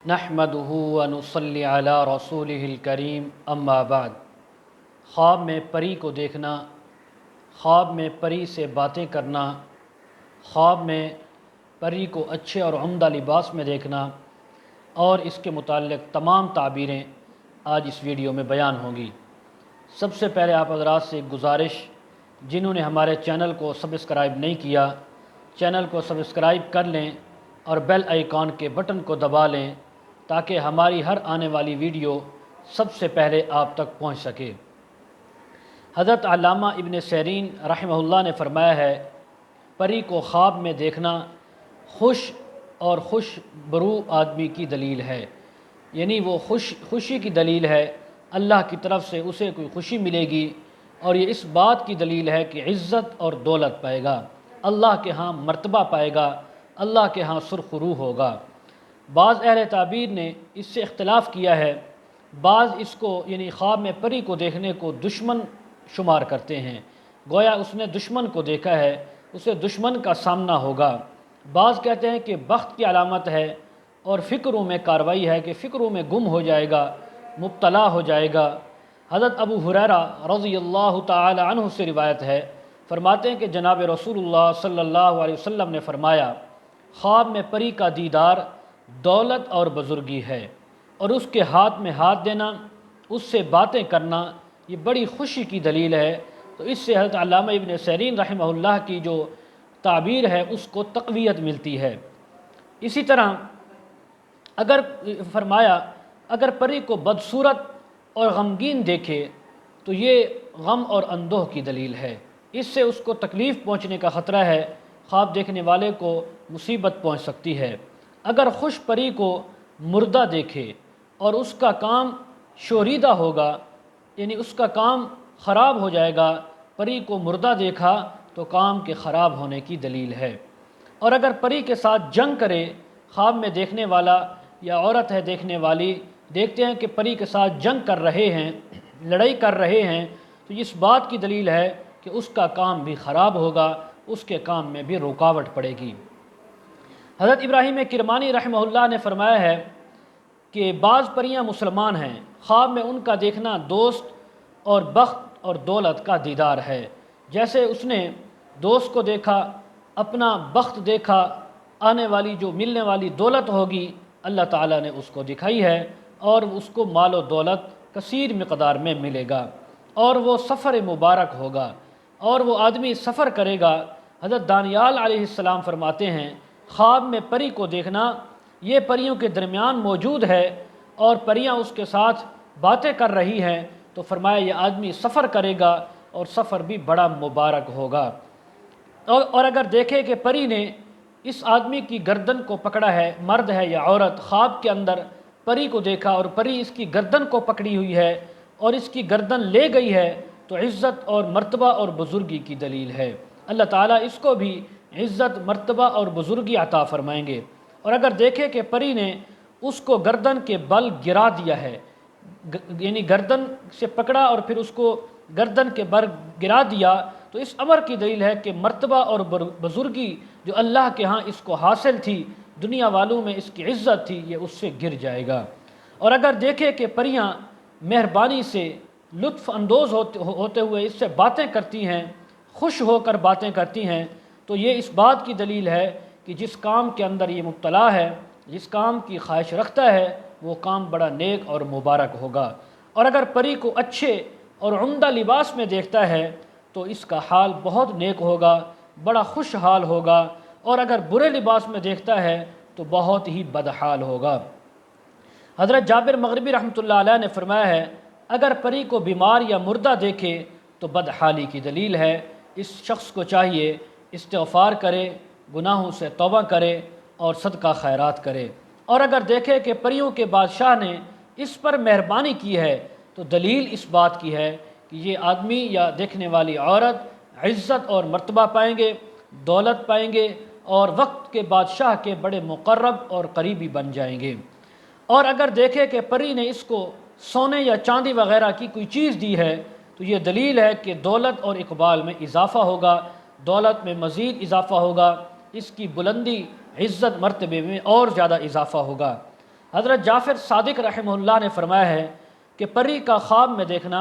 نحمدہ ونصلی علی رسولہ الکریم اما بعد۔ خواب میں پری کو دیکھنا، خواب میں پری سے باتیں کرنا، خواب میں پری کو اچھے اور عمدہ لباس میں دیکھنا اور اس کے متعلق تمام تعبیریں آج اس ویڈیو میں بیان ہوں گی۔ سب سے پہلے آپ حضرات سے ایک گزارش، جنہوں نے ہمارے چینل کو سبسکرائب نہیں کیا، چینل کو سبسکرائب کر لیں اور بیل آئیکن کے بٹن کو دبا لیں تاکہ ہماری ہر آنے والی ویڈیو سب سے پہلے آپ تک پہنچ سکے۔ حضرت علامہ ابن سیرین رحمہ اللہ نے فرمایا ہے، پری کو خواب میں دیکھنا خوش اور خوش برو آدمی کی دلیل ہے، یعنی وہ خوشی کی دلیل ہے، اللہ کی طرف سے اسے کوئی خوشی ملے گی، اور یہ اس بات کی دلیل ہے کہ عزت اور دولت پائے گا، اللہ کے ہاں مرتبہ پائے گا، اللہ کے ہاں سرخرو ہوگا۔ بعض اہل تعبیر نے اس سے اختلاف کیا ہے، بعض اس کو یعنی خواب میں پری کو دیکھنے کو دشمن شمار کرتے ہیں، گویا اس نے دشمن کو دیکھا ہے، اسے دشمن کا سامنا ہوگا۔ بعض کہتے ہیں کہ بخت کی علامت ہے اور فکروں میں کاروائی ہے کہ فکروں میں گم ہو جائے گا، مبتلا ہو جائے گا۔ حضرت ابو ہریرہ رضی اللہ تعالی عنہ سے روایت ہے، فرماتے ہیں کہ جناب رسول اللہ صلی اللہ علیہ وسلم نے فرمایا، خواب میں پری کا دیدار دولت اور بزرگی ہے، اور اس کے ہاتھ میں ہاتھ دینا، اس سے باتیں کرنا، یہ بڑی خوشی کی دلیل ہے۔ تو اس سے حضرت علامہ ابن سیرین رحمہ اللہ کی جو تعبیر ہے اس کو تقویت ملتی ہے۔ اسی طرح اگر فرمایا اگر پری کو بدصورت اور غمگین دیکھے تو یہ غم اور اندوہ کی دلیل ہے، اس سے اس کو تکلیف پہنچنے کا خطرہ ہے، خواب دیکھنے والے کو مصیبت پہنچ سکتی ہے۔ اگر خوش پری کو مردہ دیکھے اور اس کا کام شوریدہ ہوگا، یعنی اس کا کام خراب ہو جائے گا، پری کو مردہ دیکھا تو کام کے خراب ہونے کی دلیل ہے۔ اور اگر پری کے ساتھ جنگ کرے، خواب میں دیکھنے والا یا عورت ہے دیکھنے والی، دیکھتے ہیں کہ پری کے ساتھ جنگ کر رہے ہیں، لڑائی کر رہے ہیں، تو اس بات کی دلیل ہے کہ اس کا کام بھی خراب ہوگا، اس کے کام میں بھی رکاوٹ پڑے گی۔ حضرت ابراہیم کرمانی رحمہ اللہ نے فرمایا ہے کہ بعض پریاں مسلمان ہیں، خواب میں ان کا دیکھنا دوست اور بخت اور دولت کا دیدار ہے۔ جیسے اس نے دوست کو دیکھا، اپنا بخت دیکھا، آنے والی جو ملنے والی دولت ہوگی اللہ تعالیٰ نے اس کو دکھائی ہے، اور اس کو مال و دولت کثیر مقدار میں ملے گا، اور وہ سفر مبارک ہوگا، اور وہ آدمی سفر کرے گا۔ حضرت دانیال علیہ السلام فرماتے ہیں، خواب میں پری کو دیکھنا، یہ پریوں کے درمیان موجود ہے اور پریاں اس کے ساتھ باتیں کر رہی ہیں، تو فرمایا یہ آدمی سفر کرے گا اور سفر بھی بڑا مبارک ہوگا۔ اور اگر دیکھے کہ پری نے اس آدمی کی گردن کو پکڑا ہے، مرد ہے یا عورت، خواب کے اندر پری کو دیکھا اور پری اس کی گردن کو پکڑی ہوئی ہے اور اس کی گردن لے گئی ہے، تو عزت اور مرتبہ اور بزرگی کی دلیل ہے، اللہ تعالیٰ اس کو بھی عزت، مرتبہ اور بزرگی عطا فرمائیں گے۔ اور اگر دیکھے کہ پری نے اس کو گردن کے بل گرا دیا ہے، یعنی گردن سے پکڑا اور پھر اس کو گردن کے بر گرا دیا، تو اس امر کی دلیل ہے کہ مرتبہ اور بزرگی جو اللہ کے ہاں اس کو حاصل تھی، دنیا والوں میں اس کی عزت تھی، یہ اس سے گر جائے گا۔ اور اگر دیکھے کہ پریاں مہربانی سے لطف اندوز ہوتے ہوئے اس سے باتیں کرتی ہیں، خوش ہو کر باتیں کرتی ہیں، تو یہ اس بات کی دلیل ہے کہ جس کام کے اندر یہ مبتلا ہے، جس کام کی خواہش رکھتا ہے، وہ کام بڑا نیک اور مبارک ہوگا۔ اور اگر پری کو اچھے اور عمدہ لباس میں دیکھتا ہے تو اس کا حال بہت نیک ہوگا، بڑا خوش حال ہوگا، اور اگر برے لباس میں دیکھتا ہے تو بہت ہی بدحال ہوگا۔ حضرت جابر مغربی رحمۃ اللہ علیہ نے فرمایا ہے، اگر پری کو بیمار یا مردہ دیکھے تو بدحالی کی دلیل ہے، اس شخص کو چاہیے استغفار کرے، گناہوں سے توبہ کرے اور صدقہ خیرات کرے۔ اور اگر دیکھے کہ پریوں کے بادشاہ نے اس پر مہربانی کی ہے تو دلیل اس بات کی ہے کہ یہ آدمی یا دیکھنے والی عورت عزت اور مرتبہ پائیں گے، دولت پائیں گے، اور وقت کے بادشاہ کے بڑے مقرب اور قریبی بن جائیں گے۔ اور اگر دیکھے کہ پری نے اس کو سونے یا چاندی وغیرہ کی کوئی چیز دی ہے تو یہ دلیل ہے کہ دولت اور اقبال میں اضافہ ہوگا، دولت میں مزید اضافہ ہوگا، اس کی بلندی، عزت، مرتبے میں اور زیادہ اضافہ ہوگا۔ حضرت جعفر صادق رحمہ اللہ نے فرمایا ہے کہ پری کا خواب میں دیکھنا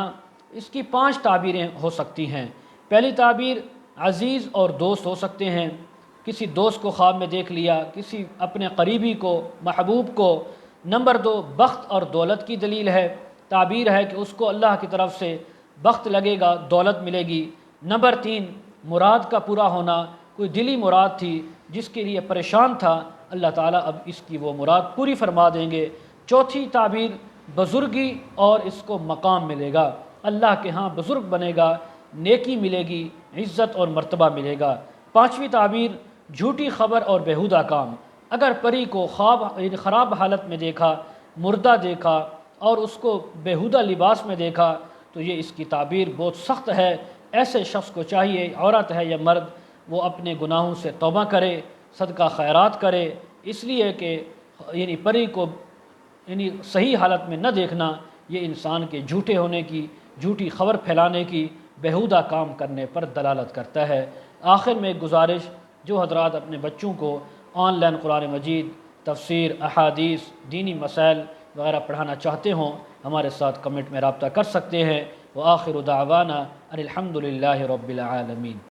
اس کی 5 تعبیریں ہو سکتی ہیں۔ پہلی تعبیر عزیز اور دوست ہو سکتے ہیں، کسی دوست کو خواب میں دیکھ لیا، کسی اپنے قریبی کو، محبوب کو۔ نمبر 2 بخت اور دولت کی دلیل ہے، تعبیر ہے کہ اس کو اللہ کی طرف سے بخت لگے گا، دولت ملے گی۔ نمبر 3 مراد کا پورا ہونا، کوئی دلی مراد تھی جس کے لیے پریشان تھا، اللہ تعالیٰ اب اس کی وہ مراد پوری فرما دیں گے۔ چوتھی تعبیر بزرگی اور اس کو مقام ملے گا، اللہ کے ہاں بزرگ بنے گا، نیکی ملے گی، عزت اور مرتبہ ملے گا۔ پانچویں تعبیر جھوٹی خبر اور بیہودہ کام، اگر پری کو خراب حالت میں دیکھا، مردہ دیکھا اور اس کو بیہودہ لباس میں دیکھا تو یہ اس کی تعبیر بہت سخت ہے۔ ایسے شخص کو چاہیے، عورت ہے یا مرد، وہ اپنے گناہوں سے توبہ کرے، صدقہ خیرات کرے، اس لیے کہ پری کو صحیح حالت میں نہ دیکھنا یہ انسان کے جھوٹے ہونے کی، جھوٹی خبر پھیلانے کی، بیہودہ کام کرنے پر دلالت کرتا ہے۔ آخر میں ایک گزارش، جو حضرات اپنے بچوں کو آن لائن قرآن مجید، تفسیر، احادیث، دینی مسائل وغیرہ پڑھانا چاہتے ہوں، ہمارے ساتھ کمنٹ میں رابطہ کر سکتے ہیں۔ وآخر دعوانا ان الحمد للہ رب العالمین۔